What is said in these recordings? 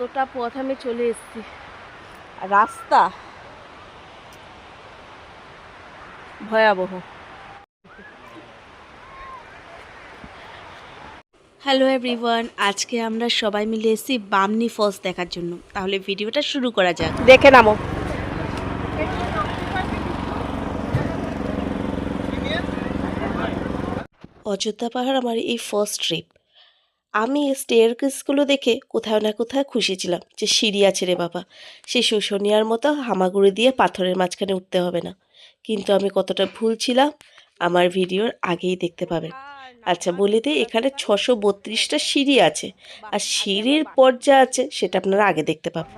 এতটা পথ আমি চলে এসেছি, রাস্তা ভয়াবহ। হ্যালো এভরিওয়ান, আজকে আমরা সবাই মিলে এসেছি বামনি ফলস দেখার জন্য। তাহলে ভিডিওটা শুরু করা যাক। দেখে নামো। অযোধ্যা পাহাড় আমার এই ফার্স্ট ট্রিপ। আমি স্টেয়ারকেসগুলো দেখে কোথাও না কোথাও খুশি ছিলাম যে সিঁড়ি আছে রে বাবা, সেই শোষণিয়ার মতো হামাগুড়ি দিয়ে পাথরের মাঝখানে উঠতে হবে না। কিন্তু আমি কতটা ভুল ছিলাম আমার ভিডিওর আগেই দেখতে পাবেন। আচ্ছা বলে দিই, এখানে 632টা সিঁড়ি আছে, আর সিঁড়ির পর যা আছে সেটা আপনারা আগে দেখতে পাবেন।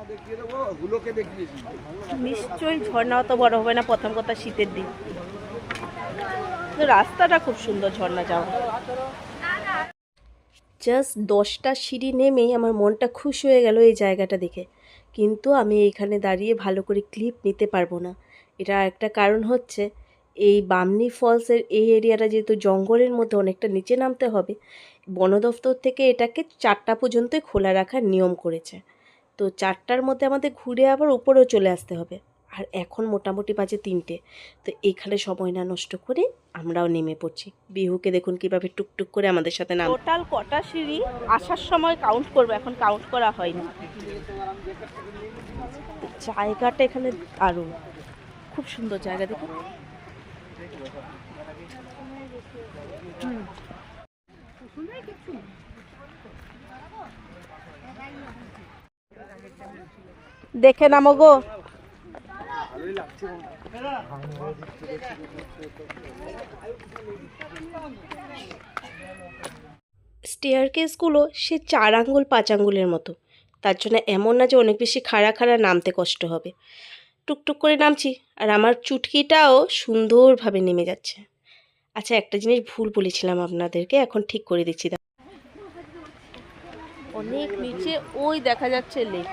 নিশ্চয়ই ঝর্ণা অত বড় হবে না, প্রথম কথা শীতের দিন। রাস্তাটা খুব সুন্দর ঝর্ণা যাওয়া। জাস্ট 10টা সিঁড়ি নেমেই আমার মনটা খুশ হয়ে গেল এই জায়গাটা দেখে। কিন্তু আমি এইখানে দাঁড়িয়ে ভালো করে ক্লিপ নিতে পারবো না। এটা একটা কারণ হচ্ছে, এই বামনি ফলসের এই এরিয়াটা যেহেতু জঙ্গলের মধ্যে অনেকটা নিচে নামতে হবে, বন দফতর থেকে এটাকে 4টা পর্যন্তই খোলা রাখার নিয়ম করেছে। তো 4টার মধ্যে আমাদের ঘুরে আবার উপরেও চলে আসতে হবে। আর এখন মোটামুটি বাজে 3টে। তো এখানে সময় না নষ্ট করে আমরাও নেমে পড়ছি। বিহুকে দেখুন কিভাবে টুকটুক করে আমাদের সাথে নাম। টোটাল কটা সিঁড়ি আসার সময় কাউন্ট করবো, এখন কাউন্ট করা হয়নি। জায়গাটা এখানে দারুণ, খুব সুন্দর জায়গা দেখুন। দেখে নামো গো। স্টেয়ারকেসগুলো সে 4 আঙ্গুল 5 আঙ্গুলের মতো, তার জন্য এমন না যে অনেক বেশি খাড়া খাড়া নামতে কষ্ট হবে। টুকটুক করে নামছি, আর আমার চুটকিটাও সুন্দরভাবে নেমে যাচ্ছে। আচ্ছা, একটা জিনিস ভুল বলেছিলাম আপনাদেরকে, এখন ঠিক করে দিচ্ছি। অনেক নিচে ওই দেখা যাচ্ছে লেক।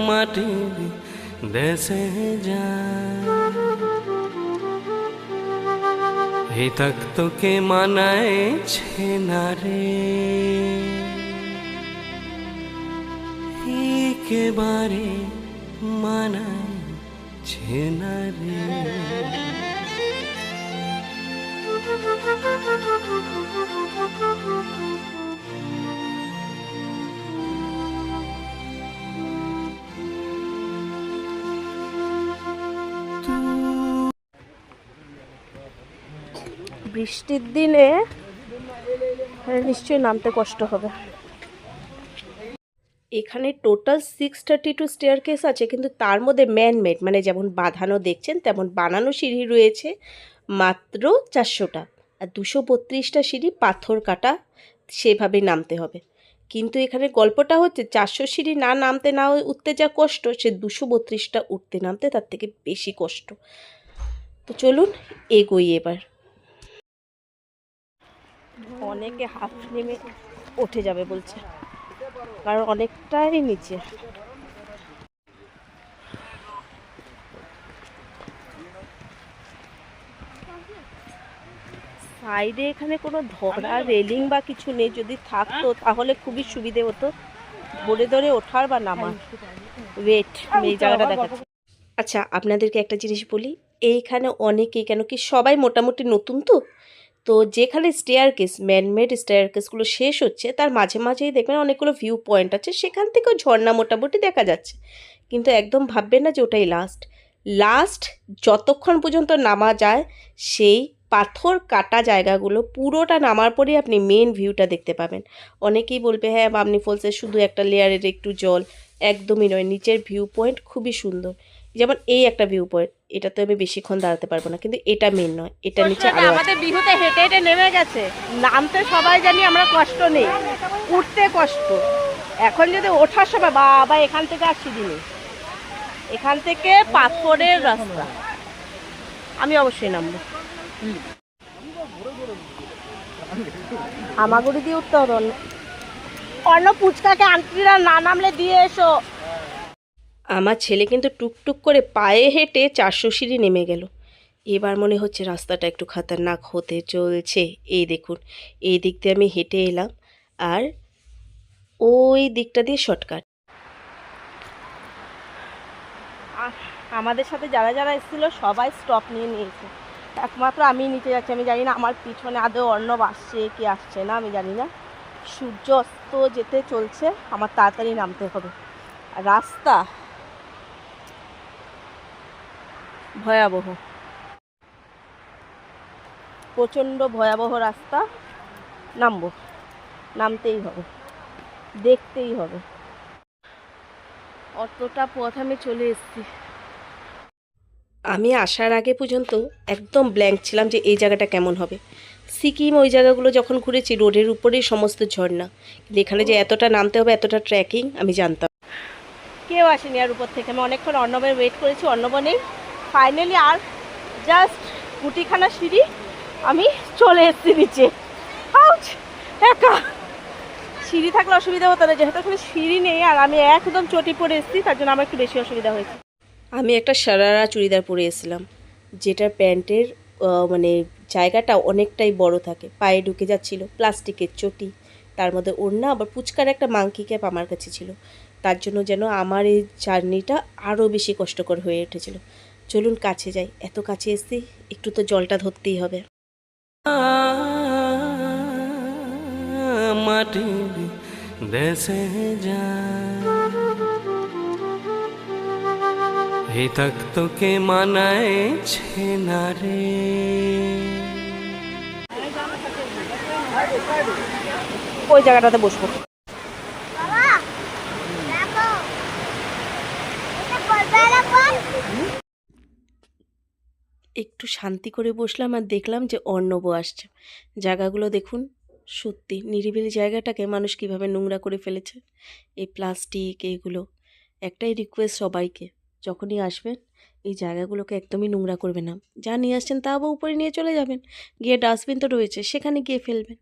মাটির দেশে যায় এই তক্তকে মানায় না রে, একেবারে মানায় না রে। বৃষ্টির দিনে নিশ্চয়ই নামতে কষ্ট হবে। এখানে টোটাল 632 স্টেয়ারকেস আছে, কিন্তু তার মধ্যে ম্যানমেড মানে যেমন বাঁধানো দেখছেন তেমন বানানো সিঁড়ি রয়েছে মাত্র 400টা, আর 232টা সিঁড়ি পাথর কাটা, সেভাবেই নামতে হবে। কিন্তু এখানে গল্পটা হচ্ছে 400 সিঁড়ি না নামতে না উঠতে যা কষ্ট, সে 232টা উঠতে নামতে তার থেকে বেশি কষ্ট। তো চলুন এগোই এবার। অনেকে হাফ নেমে উঠে যাবে বলছে, কারণ অনেকটাই নিচে। সাইডে এখানে কোনো ধরা রেলিং বা কিছু নেই, যদি থাকতো তাহলে খুবই সুবিধে হতো ধরে ধরে ওঠার বা নামার। ওয়েট, এই জায়গাটা দেখাচ্ছি। আচ্ছা আপনাদেরকে একটা জিনিস বলি, এইখানে অনেকেই, কেন কি সবাই মোটামুটি নতুন, তো তো যেখানে স্টেয়ারকেস ম্যানমেড স্টেয়ারকেসগুলো শেষ হচ্ছে তার মাঝে মাঝেই দেখবেন অনেকগুলো ভিউ পয়েন্ট আছে, সেখান থেকেও ঝর্ণা মোটামুটি দেখা যাচ্ছে। কিন্তু একদম ভাববেন না যে ওটাই লাস্ট। লাস্ট যতক্ষণ পর্যন্ত নামা যায় সেই পাথর কাটা জায়গাগুলো পুরোটা নামার পরেই আপনি মেন ভিউটা দেখতে পাবেন। অনেকেই বলবে হ্যাঁ বামনি ফলসের শুধু একটা লেয়ারের একটু জল, একদমই নয়, নিচের ভিউ পয়েন্ট খুবই সুন্দর। যেমন এই একটা ভিউ পয়েন্ট, এটা তো আমি বেশিক্ষণ দাঁড়াতে পারবো না, কিন্তু এটা মেন নয়, এটা নিচে আরো আমাদের বিহুতে হেঁটে হেঁটে নেমে গেছে। নামতে সবাই জানি আমরা কষ্ট নেই, উঠতে কষ্ট। এখন যদি ওঠার সময় বাবা এখান থেকে আর সিঁড়ি নেই, এখান থেকে পাথরের রাস্তা। আমি অবশ্যই নামবো, হামাগুড়ি দিয়ে উঠতে হবে। অন্য পুচকাকে আন্টিরা না নামলে দিয়ে এসো। আমার ছেলে কিন্তু টুকটুক করে পায়ে হেঁটে 400 সিঁড়ি নেমে গেল। এবার মনে হচ্ছে রাস্তাটা একটু খতরনাক হতে চলছে। এই দেখুন, এই দিক দিয়ে আমি হেঁটে এলাম, আর ওই দিকটা দিয়ে শর্টকাট। আমাদের সাথে যারা যারা এসেছিল সবাই স্টপ নিয়ে নিয়েছে, একমাত্র আমি নিতে যাচ্ছি। আমি জানি না আমার পিছনে আদৌ অর্ণব আসছে কি আসছে না, আমি জানি না। সূর্য অস্ত যেতে চলছে, আমার তাড়াতাড়ি নামতে হবে। আর রাস্তা ভয়াবহ, প্রচণ্ড ভয়াবহ রাস্তা। নামতেই হবে, দেখতেই হবে। অতটা পথ আমি চলে এসেছি। আমি আসার আগে পর্যন্ত একদম ব্ল্যাঙ্ক ছিলাম যে এই জায়গাটা কেমন হবে। সিকিম ওই জায়গাগুলো যখন ঘুরেছি রোডের উপরেই সমস্ত ঝর্ণা, কিন্তু এখানে যে এতটা নামতে হবে, এতটা ট্রেকিং আমি জানতাম। কেউ আসেনি আর উপর থেকে। আমি অনেকক্ষণ অর্ণবের ওয়েট করেছি, অর্ণব নেই। ফাইনালি আর জাস্ট গুটিখানা সিঁড়ি আমি চলে এসেছি নিচে। একা সিঁড়ি থাকলে অসুবিধা হতো না, যেহেতু এখানে সিঁড়ি নেই আর আমি একদম চটি পরে এসেছি, তার জন্য আমার একটু বেশি অসুবিধা হয়েছে। আমি একটা সারারা চুড়িদার পরে এসেছিলাম, যেটার প্যান্টের মানে জায়গাটা অনেকটাই বড় থাকে, পায়ে ঢুকে যাচ্ছিল। প্লাস্টিকের চটি, তার মধ্যে ওড়না, আবার পুচকার একটা মাংকি ক্যাপ আমার কাছে ছিল। তার জন্য যেন আমার এই জার্নিটা আরও বেশি কষ্টকর হয়ে উঠেছিল। চলুন কাছে যাই, এত কাছে এসেছি, একটু তো জলটা ধরতেই হবে। মাটির দেশে যায় হে তক্তকে মানায় ছেনা রে। ওই জায়গাটাতে বসবো। একটু শান্তি করে বসলাম আর দেখলাম যে অর্ণব আসছে। জায়গাগুলো দেখুন, সত্যি নিরিবিলি জায়গাটাকে মানুষ কিভাবে নোংরা করে ফেলেছে। এই প্লাস্টিক এইগুলো। একটাই রিকোয়েস্ট সবাইকে, যখনই আসবেন এই জায়গাগুলোকে একদমই নোংরা করবেন না। যা নিয়ে আসছেন তা আবার উপরে নিয়ে চলে যাবেন, গিয়ে ডাস্টবিন তো রয়েছে সেখানে গিয়ে ফেলবেন।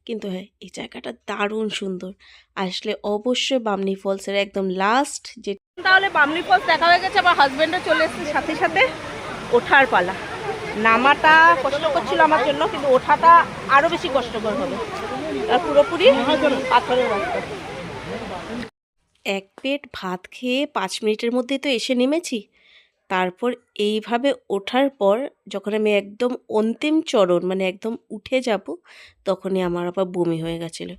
কিন্তু হ্যাঁ, এই জায়গাটা দারুণ সুন্দর। আসলে অবশ্যই বামনি ফলসের একদম লাস্ট যে, তাহলে বামনি ফলস দেখা হয়ে গেছে। আমার হাজব্যান্ডও চলে এসেছে সাথে সাথে। ওঠার পালা। নামাটা কষ্টকর ছিল আমার জন্য, কিন্তু ওঠাটা আরও বেশি কষ্টকর হবে। আর পুরোপুরি পাথরের রাস্তা। এক প্লেট ভাত খেয়ে 5 মিনিটের মধ্যেই তো এসে নেমেছি। তারপর এইভাবে ওঠার পর যখন আমি একদম অন্তিম চরণ, মানে একদম উঠে যাব, তখনই আমার আবার বমি হয়ে গেছিলো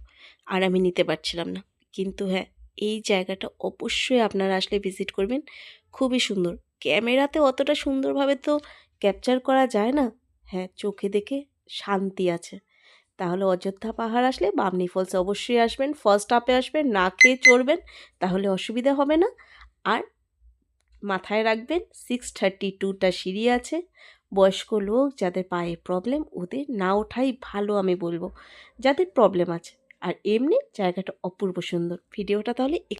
আর আমি নিতে পারছিলাম না। কিন্তু হ্যাঁ, এই জায়গাটা অবশ্যই আপনারা আসলে ভিজিট করবেন, খুবই সুন্দর। ক্যামেরাতে অতটা সুন্দরভাবে তো ক্যাপচার করা যায় না। হ্যাঁ, চোখে দেখে শান্তি আছে। তাহলে অযোধ্যা পাহাড় আসলে বামনি ফলস অবশ্যই আসবেন। ফার্স্ট আপে আসবেন, না খেয়ে চড়বেন, তাহলে অসুবিধা হবে না। আর মাথায় রাখবেন 632টা সিঁড়ি আছে। বয়স্ক লোক যাদের পায়ে প্রবলেম, ওদের না ওঠাই ভালো আমি বলবো, যাদের প্রবলেম আছে। আর এমনি জায়গাটা অপূর্ব সুন্দর। ভিডিওটা তাহলে